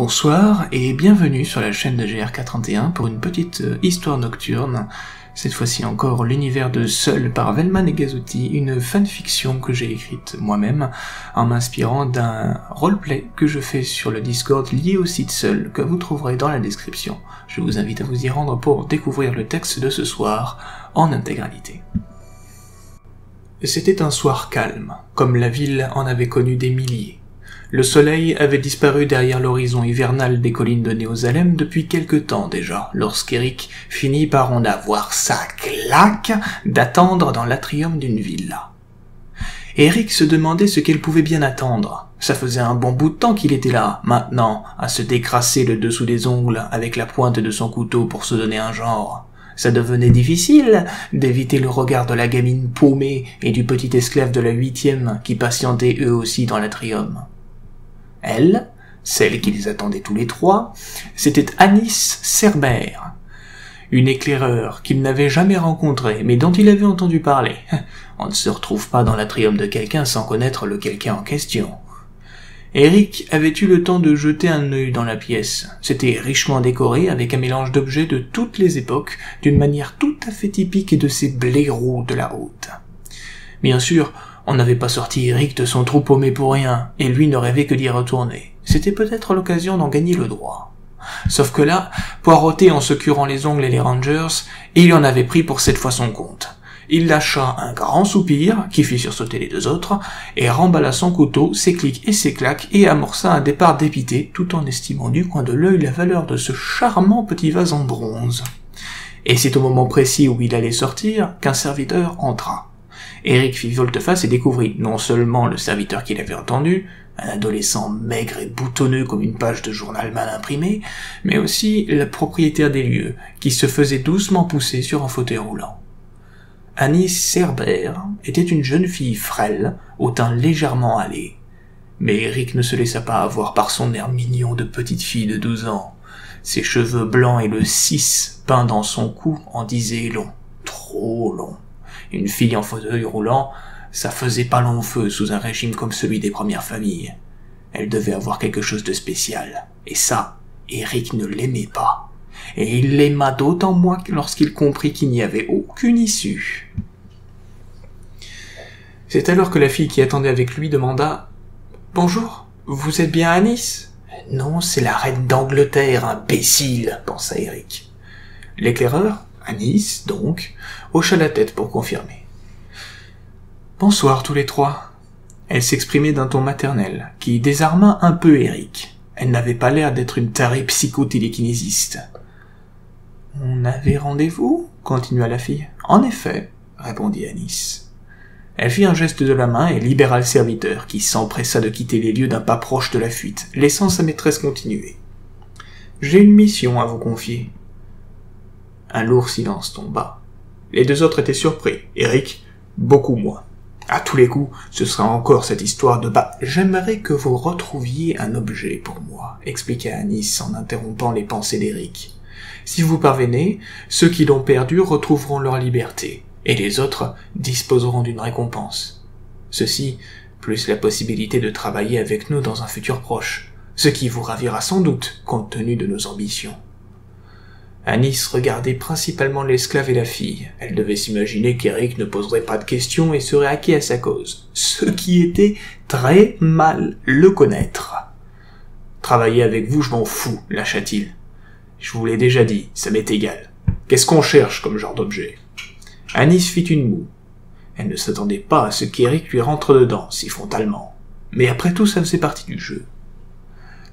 Bonsoir et bienvenue sur la chaîne de GRK31 pour une petite histoire nocturne. Cette fois-ci encore l'univers de Seul par Velman et Gazotti, une fanfiction que j'ai écrite moi-même en m'inspirant d'un roleplay que je fais sur le Discord lié au site Seul que vous trouverez dans la description. Je vous invite à vous y rendre pour découvrir le texte de ce soir en intégralité. C'était un soir calme, comme la ville en avait connu des milliers. Le soleil avait disparu derrière l'horizon hivernal des collines de Néosalem depuis quelque temps déjà, lorsqu'Eric finit par en avoir sa claque d'attendre dans l'atrium d'une villa. Eric se demandait ce qu'elle pouvait bien attendre. Ça faisait un bon bout de temps qu'il était là, maintenant, à se décrasser le dessous des ongles avec la pointe de son couteau pour se donner un genre. Ça devenait difficile d'éviter le regard de la gamine paumée et du petit esclave de la 8e qui patientaient eux aussi dans l'atrium. Elle, celle qui les attendait tous les trois, c'était Anis Cerbère, une éclaireur qu'il n'avait jamais rencontrée, mais dont il avait entendu parler. On ne se retrouve pas dans l'atrium de quelqu'un sans connaître le quelqu'un en question. Eric avait eu le temps de jeter un œil dans la pièce. C'était richement décoré avec un mélange d'objets de toutes les époques, d'une manière tout à fait typique de ces blaireaux de la haute. Bien sûr, on n'avait pas sorti Eric de son trou paumé pour rien, et lui ne rêvait que d'y retourner. C'était peut-être l'occasion d'en gagner le droit. Sauf que là, poireauté en se curant les ongles et les rangers, il en avait pris pour cette fois son compte. Il lâcha un grand soupir, qui fit sursauter les deux autres, et remballa son couteau, ses clics et ses claques, et amorça un départ dépité, tout en estimant du coin de l'œil la valeur de ce charmant petit vase en bronze. Et c'est au moment précis où il allait sortir qu'un serviteur entra. Eric fit volte-face et découvrit non seulement le serviteur qu'il avait entendu, un adolescent maigre et boutonneux comme une page de journal mal imprimée, mais aussi le propriétaire des lieux, qui se faisait doucement pousser sur un fauteuil roulant. Anis Cerbère était une jeune fille frêle, au teint légèrement hâlé. Mais Eric ne se laissa pas avoir par son air mignon de petite fille de 12 ans. Ses cheveux blancs et le 6 peint dans son cou en disaient long, trop long. Une fille en fauteuil roulant, ça faisait pas long feu sous un régime comme celui des premières familles. Elle devait avoir quelque chose de spécial. Et ça, Eric ne l'aimait pas. Et il l'aima d'autant moins lorsqu'il comprit qu'il n'y avait aucune issue. C'est alors que la fille qui attendait avec lui demanda « Bonjour, vous êtes bien Anis ?»« Non, c'est la reine d'Angleterre, imbécile !» pensa Eric. L'éclaireur, Anis, donc, hocha la tête pour confirmer. « Bonsoir tous les trois. » Elle s'exprimait d'un ton maternel, qui désarma un peu Eric. Elle n'avait pas l'air d'être une tarée psychotélékinésiste. « On avait rendez-vous ?» continua la fille. « En effet, » répondit Anis. Elle fit un geste de la main et libéra le serviteur, qui s'empressa de quitter les lieux d'un pas proche de la fuite, laissant sa maîtresse continuer. « J'ai une mission à vous confier. » Un lourd silence tomba. Les deux autres étaient surpris. Eric, beaucoup moins. À tous les coups, ce sera encore cette histoire de « J'aimerais que vous retrouviez un objet pour moi », expliqua Anis en interrompant les pensées d'Eric. « Si vous parvenez, ceux qui l'ont perdu retrouveront leur liberté, et les autres disposeront d'une récompense. Ceci, plus la possibilité de travailler avec nous dans un futur proche, ce qui vous ravira sans doute, compte tenu de nos ambitions. » Anis regardait principalement l'esclave et la fille. Elle devait s'imaginer qu'Eric ne poserait pas de questions et serait acquis à sa cause, ce qui était très mal le connaître. « Travailler avec vous, je m'en fous, lâcha-t-il. Je vous l'ai déjà dit, ça m'est égal. Qu'est-ce qu'on cherche comme genre d'objet ?» Anis fit une moue. Elle ne s'attendait pas à ce qu'Eric lui rentre dedans, si frontalement. Mais après tout, ça faisait partie du jeu.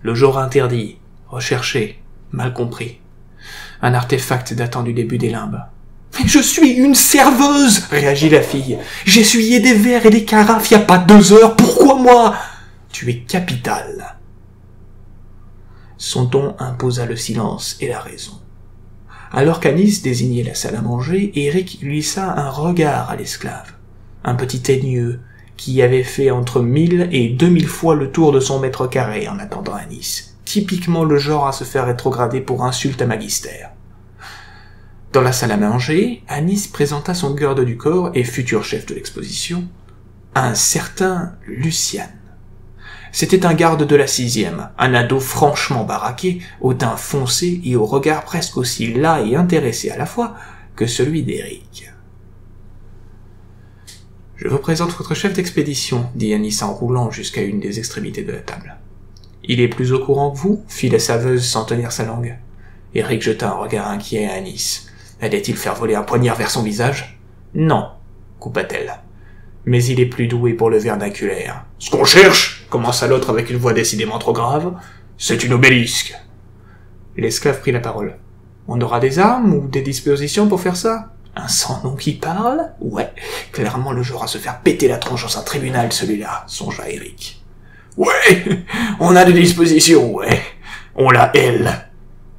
Le genre interdit, recherché, mal compris. Un artefact datant du début des limbes. « Mais je suis une serveuse !» réagit la fille. « J'essuyais des verres et des carafes il y a pas 2 heures, pourquoi moi ?»« Tu es capitale. » Son ton imposa le silence et la raison. Alors qu'Anis désignait la salle à manger, Eric lui lissa un regard à l'esclave. Un petit teigneux qui avait fait entre 1000 et 2000 fois le tour de son mètre carré en attendant Anis. Typiquement le genre à se faire rétrograder pour insulte à magister. Dans la salle à manger, Anis présenta son garde du corps et futur chef de l'exposition, un certain Lucian. C'était un garde de la 6e, un ado franchement baraqué, au teint foncé et au regard presque aussi las et intéressé à la fois que celui d'Eric. « Je vous présente votre chef d'expédition, dit Anis en roulant jusqu'à une des extrémités de la table. Il est plus au courant que vous, fit la serveuse sans tenir sa langue. Eric jeta un regard inquiet à Anis. Allait-il faire voler un poignard vers son visage? Non, coupa-t-elle. Mais il est plus doué pour le vernaculaire. Ce qu'on cherche, commença l'autre avec une voix décidément trop grave, c'est une obélisque. L'esclave prit la parole. On aura des armes ou des dispositions pour faire ça? Un sans-nom qui parle? Ouais, clairement le genre à se faire péter la tronche dans un tribunal, celui-là, songea Eric. Ouais, on a des dispositions, ouais. On l'a, elle.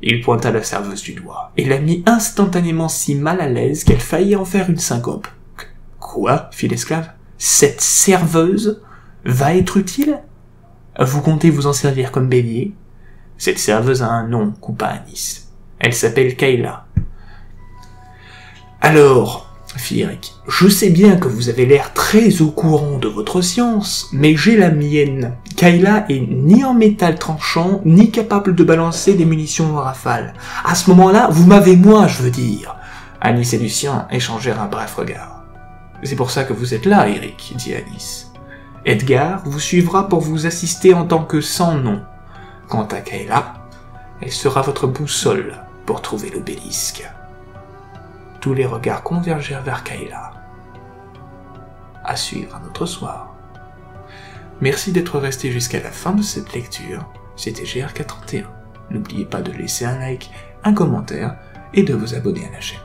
Il pointa la serveuse du doigt, et la mit instantanément si mal à l'aise qu'elle faillit en faire une syncope. Quoi? Fit l'esclave. Cette serveuse va être utile? Vous comptez vous en servir comme bélier? Cette serveuse a un nom, coupa Anis. Elle s'appelle Kayla. Alors, fit Eric, je sais bien que vous avez l'air très au courant de votre science, mais j'ai la mienne. Kayla est ni en métal tranchant, ni capable de balancer des munitions en rafale. À ce moment-là, vous m'avez moi, je veux dire. Anis et Lucien échangèrent un bref regard. C'est pour ça que vous êtes là, Eric, dit Anis. Edgar vous suivra pour vous assister en tant que sans-nom. Quant à Kayla, elle sera votre boussole pour trouver l'obélisque. Tous les regards convergèrent vers Kayla. À suivre un autre soir. Merci d'être resté jusqu'à la fin de cette lecture. C'était GRK31. N'oubliez pas de laisser un like, un commentaire et de vous abonner à la chaîne.